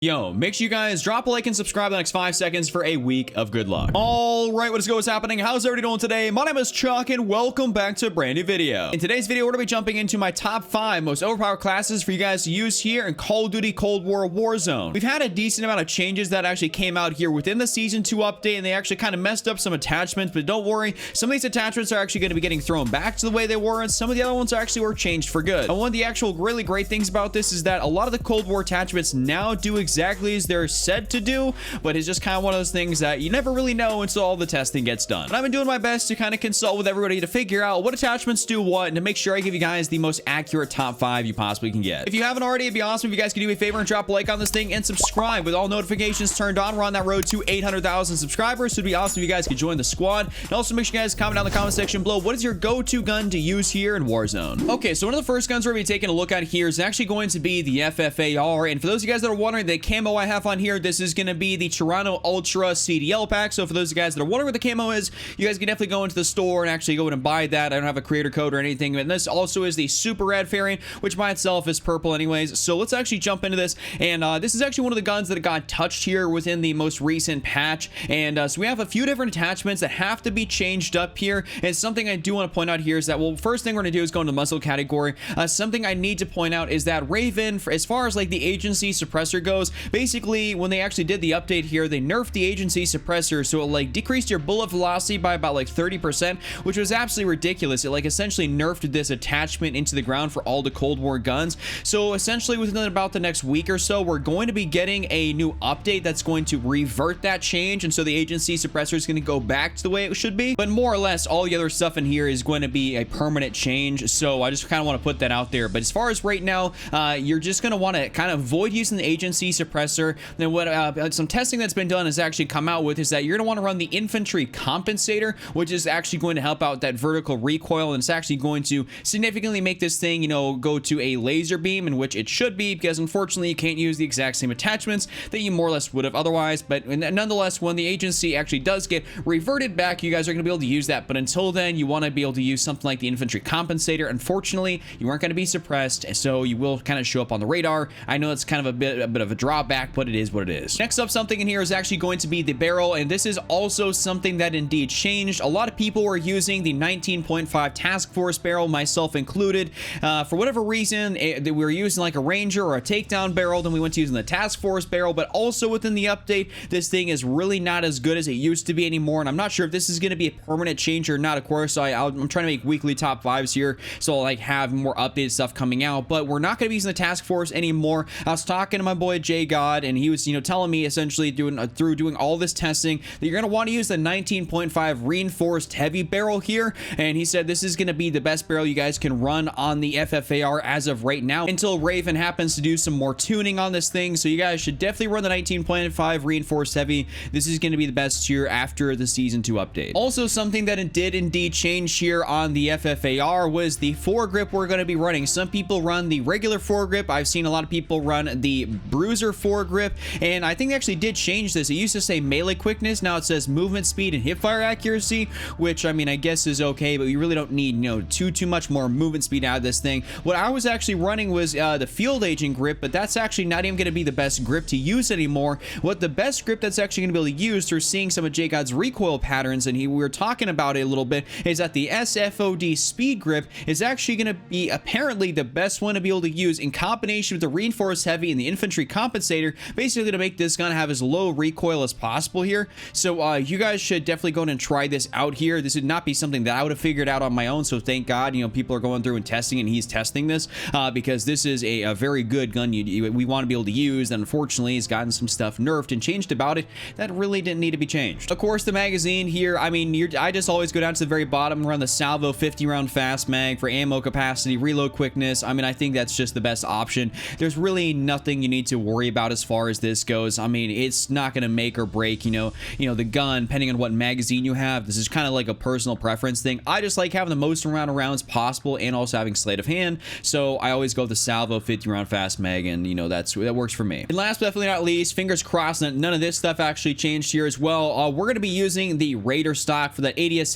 Yo, make sure you guys drop a like and subscribe in the next 5 seconds for a week of good luck. All right, what is happening? How's everybody doing today? My name is Chuck and welcome back to a brand new video. In today's video, we're gonna be jumping into my top 5 most overpowered classes for you guys to use here in Call of Duty Cold War Warzone. We've had a decent amount of changes that actually came out here within the Season 2 update, and they actually kind of messed up some attachments, but don't worry, some of these attachments are actually going to be getting thrown back to the way they were, and some of the other ones actually were changed for good. And one of the actual really great things about this is that a lot of the Cold War attachments now do exactly as they're said to do, but it's just kind of one of those things that you never really know until all the testing gets done. And I've been doing my best to kind of consult with everybody to figure out what attachments do what and to make sure I give you guys the most accurate top 5 you possibly can get. If you haven't already, it'd be awesome if you guys could do me a favor and drop a like on this thing and subscribe with all notifications turned on. We're on that road to 800,000 subscribers, so it'd be awesome if you guys could join the squad. And also make sure you guys comment down in the comment section below, what is your go-to gun to use here in Warzone? Okay, so one of the first guns we're going to be taking a look at here is actually going to be the FFAR. And for those of you guys that are wondering, the camo I have on here, this is going to be the Toronto Ultra CDL pack. So for those of you guys that are wondering what the camo is, you guys can definitely go into the store and actually go in and buy that. I don't have a creator code or anything. And this also is the Super Red variant, which by itself is purple anyways. So let's actually jump into this. And this is actually one of the guns that got touched here within the most recent patch. And so we have a few different attachments that have to be changed up here. And something I do want to point out here is that, well, first thing we're going to do is go into the muzzle category. Something I need to point out is that Raven, as far as like the agency suppressor goes, basically when they actually did the update here, they nerfed the agency suppressor, so it like decreased your bullet velocity by about like 30%, which was absolutely ridiculous. It like essentially nerfed this attachment into the ground for all the Cold War guns. So essentially within about the next week or so, we're going to be getting a new update that's going to revert that change, and so the agency suppressor is going to go back to the way it should be. But more or less all the other stuff in here is going to be a permanent change, so I just kind of want to put that out there. But as far as right now, you're just going to want to kind of avoid using the agency suppressor. Then what some testing that's been done has actually come out with is that you're going to want to run the infantry compensator, which is actually going to help out that vertical recoil, and it's actually going to significantly make this thing, you know, go to a laser beam, in which it should be, because unfortunately you can't use the exact same attachments that you more or less would have otherwise. But nonetheless, when the agency actually does get reverted back, you guys are going to be able to use that. But until then, you want to be able to use something like the infantry compensator. Unfortunately, you aren't going to be suppressed, so you will kind of show up on the radar. I know it's kind of a bit of a drawback, but it is what it is. Next up, something in here is actually going to be the barrel, and this is also something that indeed changed. A lot of people were using the 19.5 task force barrel, myself included. For whatever reason, we were using like a ranger or a takedown barrel, then we went to using the task force barrel. But also within the update, this thing is really not as good as it used to be anymore, and I'm not sure if this is going to be a permanent change or not. Of course, I'm trying to make weekly top 5s here, so I'll like have more updated stuff coming out, but we're not going to be using the task force anymore. I was talking to my boy J God, and he was, you know, telling me essentially through doing all this testing that you're going to want to use the 19.5 reinforced heavy barrel here, and he said this is going to be the best barrel you guys can run on the FFAR as of right now, until Raven happens to do some more tuning on this thing. So you guys should definitely run the 19.5 reinforced heavy. This is going to be the best tier after the Season 2 update. Also, something that it did indeed change here on the FFAR was the foregrip we're going to be running. Some people run the regular foregrip. I've seen a lot of people run the bruiser foregrip, and I think they actually did change this. It used to say melee quickness, now it says movement speed and hipfire accuracy, which I mean I guess is okay, but you really don't need, you know, too much more movement speed out of this thing. What I was actually running was the field agent grip, but that's actually not even going to be the best grip to use anymore. What the best grip that's actually going to be able to use through seeing some of J God's recoil patterns, and we were talking about it a little bit, is that the SFOD speed grip is actually going to be apparently the best one to be able to use in combination with the reinforced heavy and the infantry compensator, basically to make this gun have as low recoil as possible here. So you guys should definitely go and try this out here. This would not be something that I would have figured out on my own, so thank God, you know, people are going through and testing, and he's testing this because this is a very good gun we want to be able to use, and unfortunately he's gotten some stuff nerfed and changed about it that really didn't need to be changed. Of course, the magazine here, I mean, I just always go down to the very bottom and run the Salvo 50 round fast mag for ammo capacity, reload quickness. I mean, I think that's just the best option. There's really nothing you need to worry about as far as this goes. I mean, it's not going to make or break, you know, the gun, depending on what magazine you have. This is kind of like a personal preference thing. I just like having the most amount of rounds possible and also having sleight of hand, so I always go with the Salvo 50 round fast mag, and you know, that works for me. And last but definitely not least, fingers crossed that none of this stuff actually changed here as well. We're going to be using the Raider stock for that ADS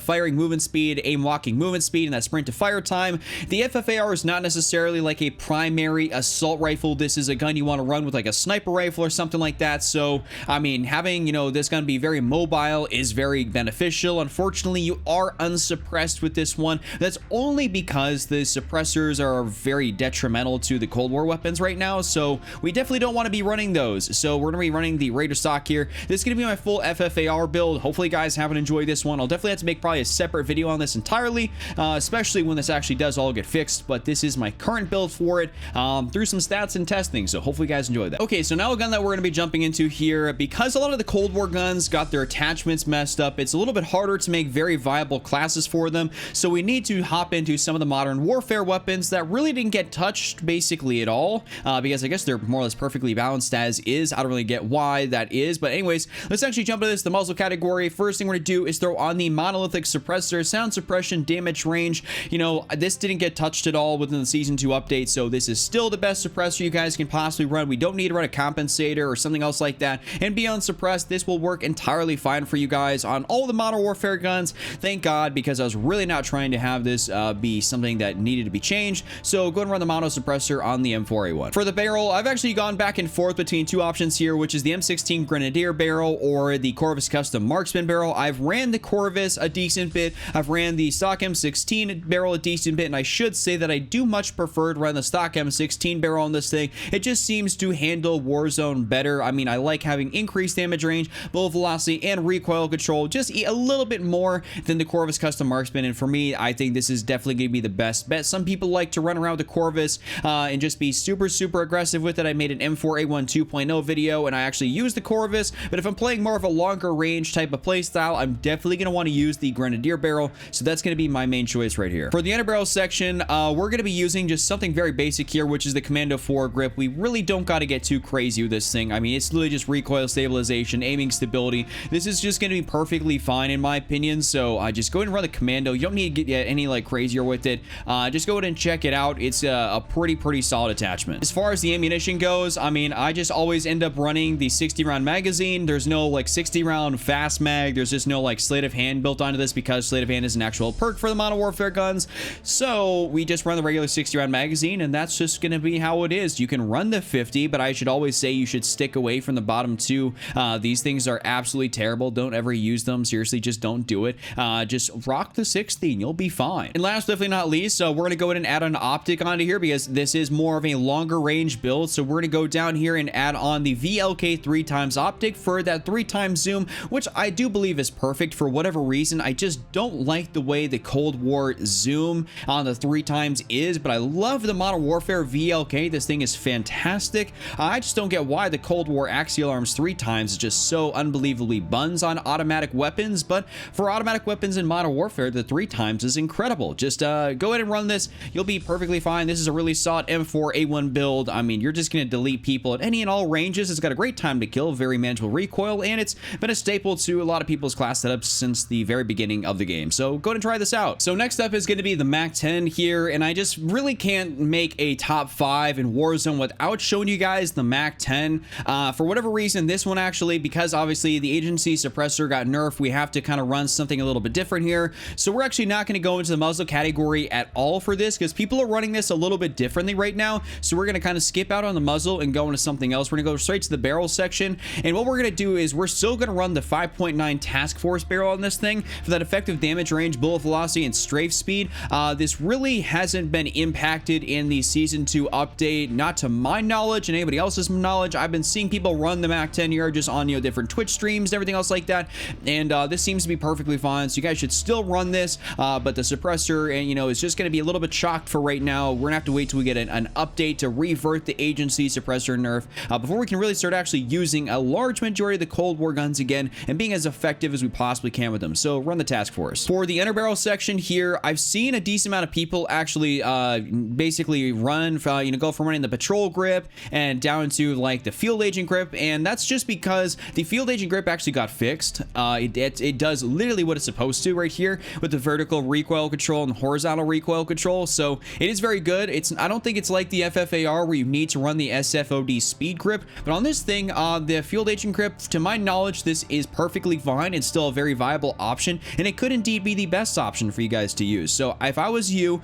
firing movement speed, aim locking movement speed, and that sprint to fire time. The FFAR is not necessarily like a primary assault rifle. This is a gun you want to run with like a sniper rifle or something like that. So, I mean, having, you know, this gun be very mobile is very beneficial. Unfortunately, you are unsuppressed with this one. That's only because the suppressors are very detrimental to the Cold War weapons right now. So we definitely don't want to be running those. So we're going to be running the Raider stock here. This is going to be my full FFAR build. Hopefully you guys haven't enjoyed this one. I'll definitely have to make probably a separate video on this entirely, especially when this actually does all get fixed. But this is my current build for it, through some stats and testing. So hopefully you guys enjoyed that. Okay, so now a gun that we're going to be jumping into here, because a lot of the Cold War guns got their attachments messed up, it's a little bit harder to make very viable classes for them. So we need to hop into some of the modern warfare weapons that really didn't get touched basically at all, because I guess they're more or less perfectly balanced as is. I don't really get why that is, but anyways, let's actually jump into this, the muzzle category. First thing we're gonna do is throw on the monolithic suppressor, sound suppression, damage range. You know, this didn't get touched at all within the season 2 update, so this is still the best suppressor you guys can possibly run. We don't need to run a compensator or something else like that and be unsuppressed. This will work entirely fine for you guys on all the modern warfare guns. Thank God, because I was really not trying to have this be something that needed to be changed. So go ahead and run the mono suppressor on the M4A1. For the barrel, I've actually gone back and forth between two options here, which is the M16 Grenadier barrel or the Corvus Custom Marksman barrel. I've ran the Corvus a decent bit. I've ran the stock M16 barrel a decent bit, and I should say that I do much prefer to run the stock M16 barrel on this thing. It just seems to handle Warzone better. I mean, I like having increased damage range, bullet velocity, and recoil control just a little bit more than the Corvus Custom Marksman, and for me, I think this is definitely going to be the best bet. Some people like to run around with the Corvus and just be super aggressive with it. I made an M4A1 2.0 video, and I actually use the Corvus, but if I'm playing more of a longer range type of play style, I'm definitely going to want to use the Grenadier barrel, so that's going to be my main choice right here. For the underbarrel section, we're going to be using just something very basic here, which is the Commando 4 grip. We really don't got to get too crazy with this thing. I mean, it's literally just recoil stabilization, aiming stability. This is just going to be perfectly fine in my opinion, so just go ahead and run the Commando. You don't need to get any like crazier with it. Just go ahead and check it out. It's a pretty solid attachment. As far as the ammunition goes, I mean, I just always end up running the 60 round magazine. There's no like 60 round fast mag. There's just no like sleight of hand built onto this, because sleight of hand is an actual perk for the modern warfare guns. So we just run the regular 60 round magazine, and that's just going to be how it is. You can run the 50, but I should always say you should stick away from the bottom two. These things are absolutely terrible. Don't ever use them. Seriously, just don't do it. Just rock the 60 and you'll be fine. And last, definitely not least, we're going to go ahead and add an optic onto here, because this is more of a longer range build. So we're going to go down here and add on the VLK 3x optic for that 3x zoom, which I do believe is perfect. For whatever reason, I just don't like the way the Cold War zoom on the 3x is, but I love the Modern Warfare VLK. This thing is fantastic. I just don't get why the Cold War axial arms 3x is just so unbelievably buns on automatic weapons, but for automatic weapons in Modern Warfare, the 3x is incredible. Just go ahead and run this. You'll be perfectly fine. This is a really solid M4A1 build. I mean, you're just going to delete people at any and all ranges. It's got a great time to kill, very manageable recoil, and it's been a staple to a lot of people's class setups since the very beginning of the game. So go ahead and try this out. So next up is going to be the MAC-10 here, and I just really can't make a top 5 in Warzone without showing you guys the MAC-10. For whatever reason, this one actually, because obviously the agency suppressor got nerfed, we have to kind of run something a little bit different here. So we're actually not going to go into the muzzle category at all for this, because people are running this a little bit differently right now. So we're going to kind of skip out on the muzzle and go into something else. We're going to go straight to the barrel section, and what we're going to do is we're still going to run the 5.9 task force barrel on this thing for that effective damage range, bullet velocity, and strafe speed. This really hasn't been impacted in the season 2 update, not to my knowledge and anybody else's knowledge. I've been seeing people run the MAC-10 here just on, you know, different Twitch streams and everything else like that, and this seems to be perfectly fine. So you guys should still run this, but the suppressor, and you know, it's just going to be a little bit shocked for right now. We're gonna have to wait till we get an update to revert the agency suppressor nerf before we can really start actually using a large majority of the Cold War guns again and being as effective as we possibly can with them. So run the task force. For the underbarrel section here, I've seen a decent amount of people actually basically run, you know, go from running the patrol grip and down to like the field agent grip, and that's just because the field agent grip actually got fixed. It does literally what it's supposed to right here with the vertical recoil control and horizontal recoil control, so it is very good. I don't think it's like the FFAR where you need to run the SFOD speed grip, but on this thing, the field agent grip, to my knowledge, this is perfectly fine. It's still a very viable option, and it could indeed be the best option for you guys to use. So if I was you,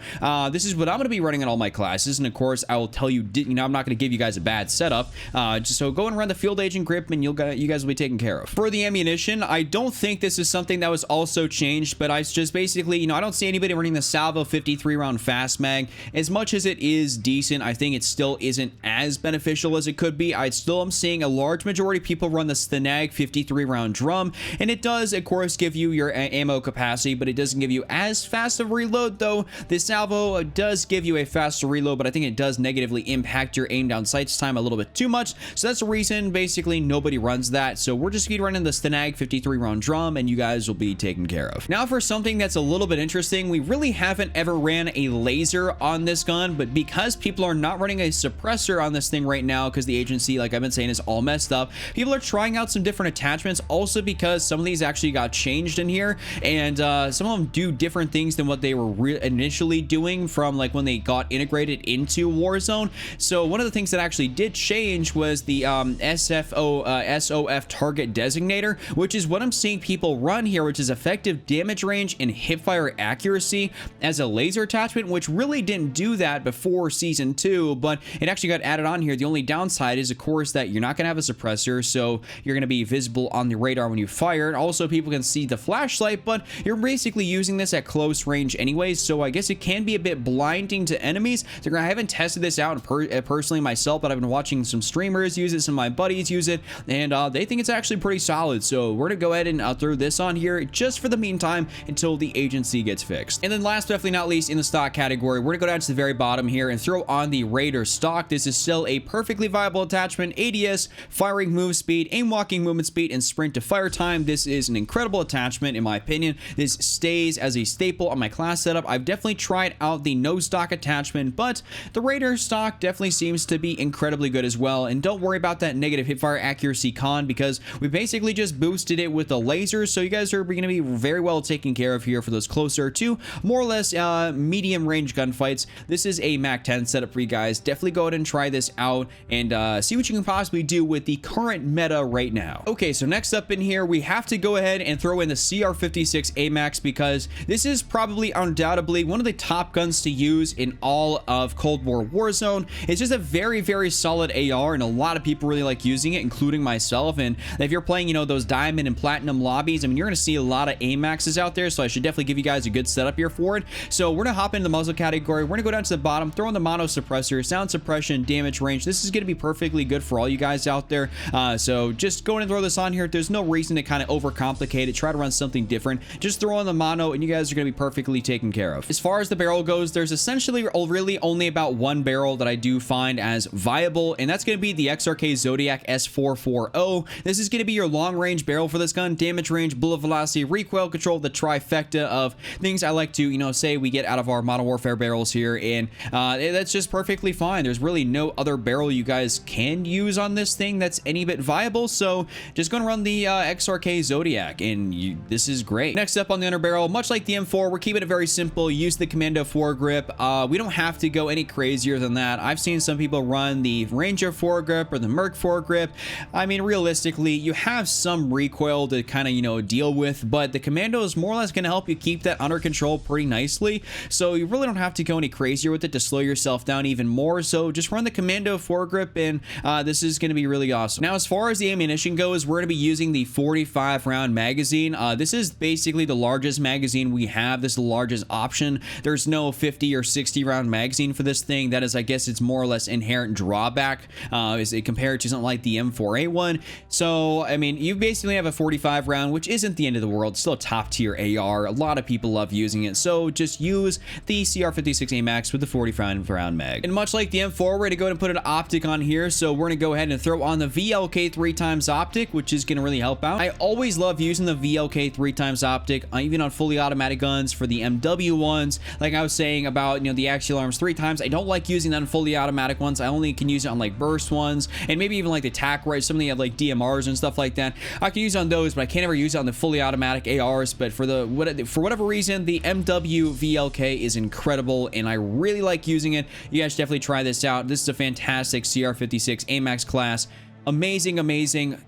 this is what I'm going to be running on all my classes, and of course I will tell you, you know, I'm not going to give you guys guys a bad setup. Just so go and run the field agent grip, and you guys will be taken care of. For the ammunition, I don't think this is something that was also changed, but I just basically, you know, I don't see anybody running the Salvo 53 round fast mag. As much as it is decent, I think it still isn't as beneficial as it could be. I still am seeing a large majority of people run the Stenag 53 round drum, and it does, of course, give you your ammo capacity, but it doesn't give you as fast of a reload, though. The Salvo does give you a faster reload, but I think it does negatively impact your aim down sights time a little bit too much. So that's the reason basically nobody runs that. So we're just speed running the Stenag 53 round drum, and you guys will be taken care of. Now for something that's a little bit interesting, we really haven't ever ran a laser on this gun, but because people are not running a suppressor on this thing right now, because the agency, like I've been saying, is all messed up, people are trying out some different attachments, also because some of these actually got changed in here, and some of them do different things than what they were initially doing from like when they got integrated into Warzone. So one of the things that actually did change was the SOF target designator, which is what I'm seeing people run here, which is effective damage range and hipfire accuracy as a laser attachment, which really didn't do that before season 2, but it actually got added on here. The only downside is, of course, that you're not going to have a suppressor, so you're going to be visible on the radar when you fire, and also people can see the flashlight, but you're basically using this at close range anyways, so I guess it can be a bit blinding to enemies. So I haven't tested this out personally myself, but I've been watching some streamers use it, some of my buddies use it, and they think it's actually pretty solid. So we're gonna go ahead and throw this on here just for the meantime until the agency gets fixed. And then last but definitely not least, in the stock category, we're gonna go down to the very bottom here and throw on the Raider stock. This is still a perfectly viable attachment. ADS, firing move speed, aim walking movement speed, and sprint to fire time. This is an incredible attachment in my opinion. This stays as a staple on my class setup. I've definitely tried out the no stock attachment, but the Raider stock definitely seems to be incredibly good as well. And don't worry about that negative hipfire accuracy con, because we basically just boosted it with the laser, so you guys are going to be very well taken care of here for those closer to more or less medium range gunfights. This is a MAC 10 setup for you guys. Definitely go ahead and try this out and see what you can possibly do with the current meta right now. Okay, so next up in here, we have to go ahead and throw in the CR56 AMAX, because this is probably undoubtedly one of the top guns to use in all of Cold War Warzone. It's just a very, very solid AR, and a lot of people really like using it, including myself. And if you're playing, you know, those diamond and platinum lobbies, I mean, you're going to see a lot of AMAXs out there, so I should definitely give you guys a good setup here for it. So we're going to hop into the muzzle category. We're going to go down to the bottom, throw in the mono suppressor, sound suppression, damage range. This is going to be perfectly good for all you guys out there. So just go ahead and throw this on here. There's no reason to kind of overcomplicate it. Try to run something different. Just throw on the mono, and you guys are going to be perfectly taken care of. As far as the barrel goes, there's essentially really only about one barrel that I do find as viable, and that's going to be the XRK Zodiac S440. This is going to be your long range barrel for this gun. Damage range, bullet velocity, recoil control, the trifecta of things I like to, you know, say we get out of our Modern Warfare barrels here, and that's just perfectly fine. There's really no other barrel you guys can use on this thing that's any bit viable, so just going to run the XRK Zodiac, and this is great. Next up on the underbarrel, much like the M4, we're keeping it very simple. Use the Commando foregrip. We don't have to go any crazier than that. I've seen some people run the Ranger foregrip or the Merc foregrip. I mean, realistically, you have some recoil to kind of, you know, deal with, but the Commando is more or less going to help you keep that under control pretty nicely, so you really don't have to go any crazier with it to slow yourself down even more. So just run the Commando foregrip, and this is going to be really awesome. Now, as far as the ammunition goes, we're going to be using the 45 round magazine. This is basically the largest magazine we have. This is the largest option. There's no 50 or 60 round magazine for this thing. That is, I guess, it's more or less inherent drawback is it compared to something like the M4A1. So I mean, you basically have a 45 round, which isn't the end of the world. It's still a top tier AR. A lot of people love using it, so just use the CR56 AMAX with the 45 round mag. And much like the M4, we're going to go ahead and put an optic on here, so we're going to go ahead and throw on the VLK 3x optic, which is going to really help out. I always love using the VLK 3x optic, even on fully automatic guns for the MW ones. Like I was saying about, you know, the axial arms 3x, I don't like using that on fully automatic ones. I only can use it on like burst ones, and maybe even like the TAC right, some of the like DMRs and stuff like that. I can use it on those, but I can't ever use it on the fully automatic ARs. But for whatever reason, the MW VLK is incredible, and I really like using it. You guys should definitely try this out. This is a fantastic CR56 AMAX class. Amazing, amazing,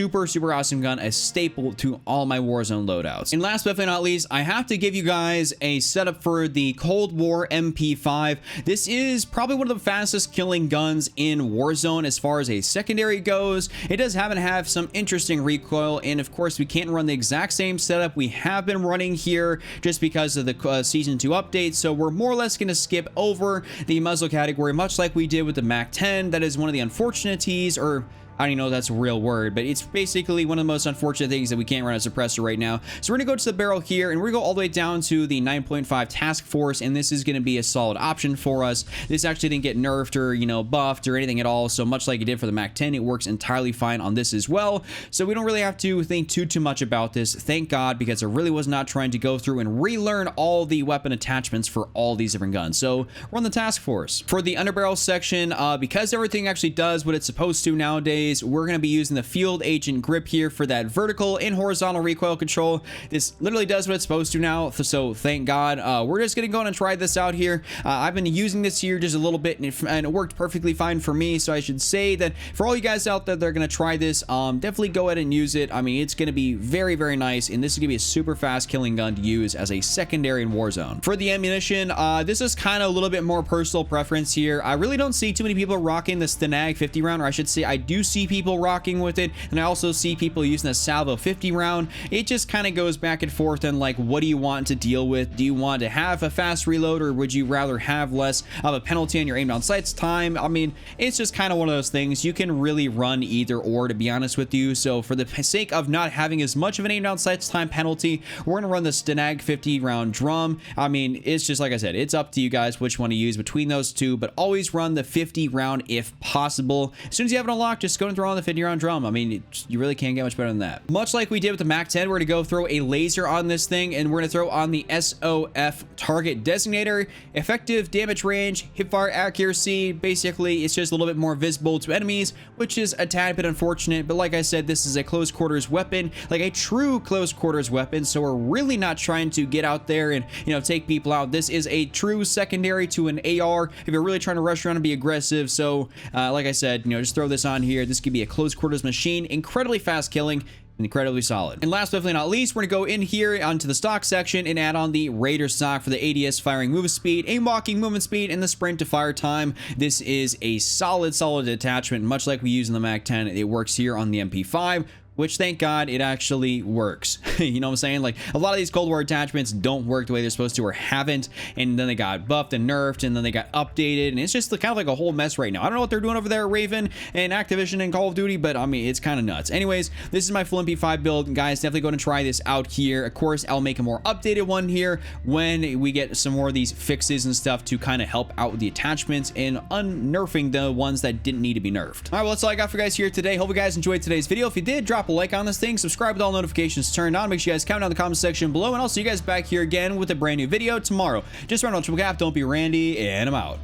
super awesome gun, a staple to all my Warzone loadouts. And last but not least, I have to give you guys a setup for the Cold War MP5. This is probably one of the fastest killing guns in Warzone as far as a secondary goes. It does happen to have some interesting recoil, and of course we can't run the exact same setup we have been running here just because of the season 2 update, so we're more or less going to skip over the muzzle category, much like we did with the MAC-10. That is one of the unfortunities, or I don't even know if that's a real word, but it's basically one of the most unfortunate things that we can't run a suppressor right now. So we're gonna go to the barrel here, and we're gonna go all the way down to the 9.5 task force, and this is gonna be a solid option for us. This actually didn't get nerfed or, you know, buffed or anything at all, so much like it did for the MAC-10, it works entirely fine on this as well. So we don't really have to think too much about this, thank God, because I really was not trying to go through and relearn all the weapon attachments for all these different guns. So we're on the task force. For the underbarrel section, because everything actually does what it's supposed to nowadays, we're going to be using the field agent grip here for that vertical and horizontal recoil control. This literally does what it's supposed to now, so thank God. We're just going to go and try this out here. I've been using this here just a little bit, and it worked perfectly fine for me, so I should say that for all you guys out there that are going to try this, definitely go ahead and use it. I mean, it's going to be very nice, and this is going to be a super fast killing gun to use as a secondary in Warzone. For the ammunition, this is kind of a little bit more personal preference here. I really don't see too many people rocking the Stenag 50 round, or I should say I do see people rocking with it, and I also see people using the Salvo 50 round. It just kind of goes back and forth on like, what do you want to deal with? Do you want to have a fast reload, or would you rather have less of a penalty on your aim down sights time? I mean, it's just kind of one of those things. You can really run either or, to be honest with you. So for the sake of not having as much of an aim down sights time penalty, we're gonna run the Stenag 50 round drum. I mean, it's just like I said, it's up to you guys which one to use between those two, but always run the 50 round if possible. As soon as you have it unlocked, just go and throw on the 50 round drum. I mean, you really can't get much better than that. Much like we did with the MAC-10, we're gonna go throw a laser on this thing, and we're gonna throw on the SOF target designator. Effective damage range, hipfire accuracy. Basically, it's just a little bit more visible to enemies, which is a tad bit unfortunate, but like I said, this is a close quarters weapon, like a true close quarters weapon, so we're really not trying to get out there and, you know, take people out. This is a true secondary to an AR if you're really trying to rush around and be aggressive. So like I said, you know, just throw this on here. This could be a close quarters machine, incredibly fast killing, incredibly solid. And last but definitely not least, we're gonna go in here onto the stock section and add on the Raider stock for the ADS firing movement speed, aim walking movement speed, and the sprint to fire time. This is a solid attachment, much like we use in the MAC-10. It works here on the MP5, which thank God it actually works. You know what I'm saying? Like, a lot of these Cold War attachments don't work the way they're supposed to, or haven't, and then they got buffed and nerfed, and then they got updated, and it's just kind of like a whole mess right now. I don't know what they're doing over there at Raven and Activision and Call of Duty, but I mean, it's kind of nuts. Anyways, this is my full MP5 build. Guys, definitely going to try this out here. Of course, I'll make a more updated one here when we get some more of these fixes and stuff to kind of help out with the attachments and unnerfing the ones that didn't need to be nerfed. All right, well, that's all I got for you guys here today. Hope you guys enjoyed today's video. If you did, drop a like on this thing, subscribe with all notifications turned on. Make sure you guys comment down in the comment section below, and I'll see you guys back here again with a brand new video tomorrow. Just run on triple cap, don't be Randy, and I'm out.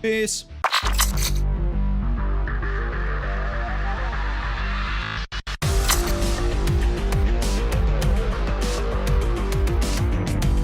Peace.